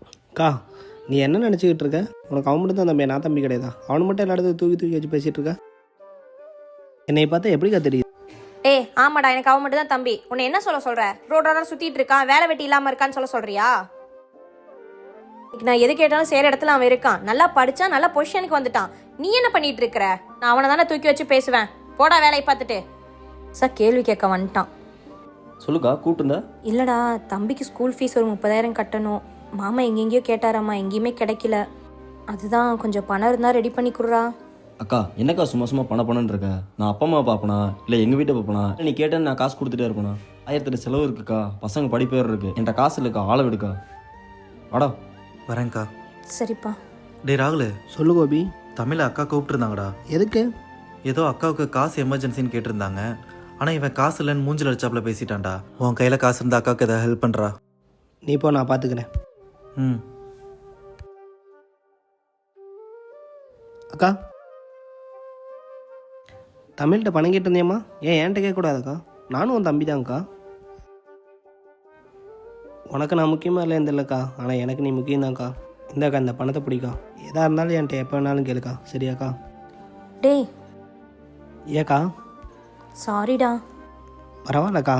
அக்கா நீ என்ன நினச்சிக்கிட்டு இருக்க? உனக்கு அவன் மட்டும் தான் தம்பி, நான் தம்பி கிடையாதா? அவனை மட்டும் எல்லா இடத்துல தூக்கி தூக்கி வச்சு பேசிகிட்டு இருக்க. என்னை பார்த்தா எப்படிக்கா தெரியுது? ஏய் ஆமாடா, எனக்கு அவன் மட்டும் தான் தம்பி. உன்னை என்ன சொல்ற? ரோடோட சுத்திட்டு இருக்கான், வேலை வெட்டி இல்லாம இருக்கான்னு சொல்றியா? நான் எது கேட்டாலும் செய்யற இடத்துல அவன் இருக்கான். நல்லா படிச்சா நல்ல பொசிஷனுக்கு வந்துட்டான். நீ என்ன பண்ணிட்டு இருக்கிற? நான் அவனை தானே தூக்கி வச்சு பேசுவேன். போடா வேலையை பார்த்துட்டு. சார் கேள்வி கேட்க வந்துட்டான். சொல்லுக்கா கூப்பிட்டுருந்தா? இல்லடா, தம்பிக்கு ஸ்கூல் ஃபீஸ் ஒரு 30,000 கட்டணும். மாமா எங்கெங்கேயோ கேட்டாராம்மா, எங்கேயுமே கிடைக்கல. அதுதான் கொஞ்சம் பணம் இருந்தா ரெடி பண்ணி கொடுறா. அக்கா என்னக்கா சும்மா சும்மா பணம்னு இருக்க? நான் அப்பா அம்மா பார்ப்பனா இல்லை எங்கள் வீட்டை பார்ப்பனா? நீ கேட்டேன்னு நான் காசு கொடுத்துட்டே இருப்பேனா? 1008 செலவு இருக்குக்கா, பசங்க படிப்பு வேறு இருக்கு. என்கிட்ட காசு இல்லைக்கா, ஆளை விடுக்கா. வாடா. வரேன்க்கா. சரிப்பா. டே ராகுல், சொல்லு கோபி. தமிழ் அக்கா கூப்பிட்டுருந்தாங்கடா. எதுக்கு? ஏதோ அக்காவுக்கு காசு எமர்ஜென்சின்னு கேட்டிருந்தாங்க. ஆனால் இவன் காசு இல்லைன்னு மூஞ்சில் அடிச்சாப்புல பேசிட்டான்டா. உன் கையில் காசு இருந்தால் அக்காவுக்கு எதாவது ஹெல்ப் பண்ணுறா. நீ போ, நான் பார்த்துக்கிறேன். ம். அக்கா தமிழ்கிட்ட பணம் கேட்டிருந்தியம்மா, ஏன் என்கிட்ட கேட்கக்கூடாதுக்கா? நானும் உன் தம்பி தான்க்கா. உனக்கு நான் முக்கியமாக இல்லைன்னு இல்லைக்கா, ஆனால் எனக்கு நீ முக்கியம்தான்க்கா. இந்தாக்கா இந்த பணத்தை பிடிக்கா. எதாக இருந்தாலும் என்கிட்ட எப்போ வேணாலும் கேளுக்கா, சரியாக்கா? டேய் ஏக்கா? சாரிடா. பரவாயில்லக்கா.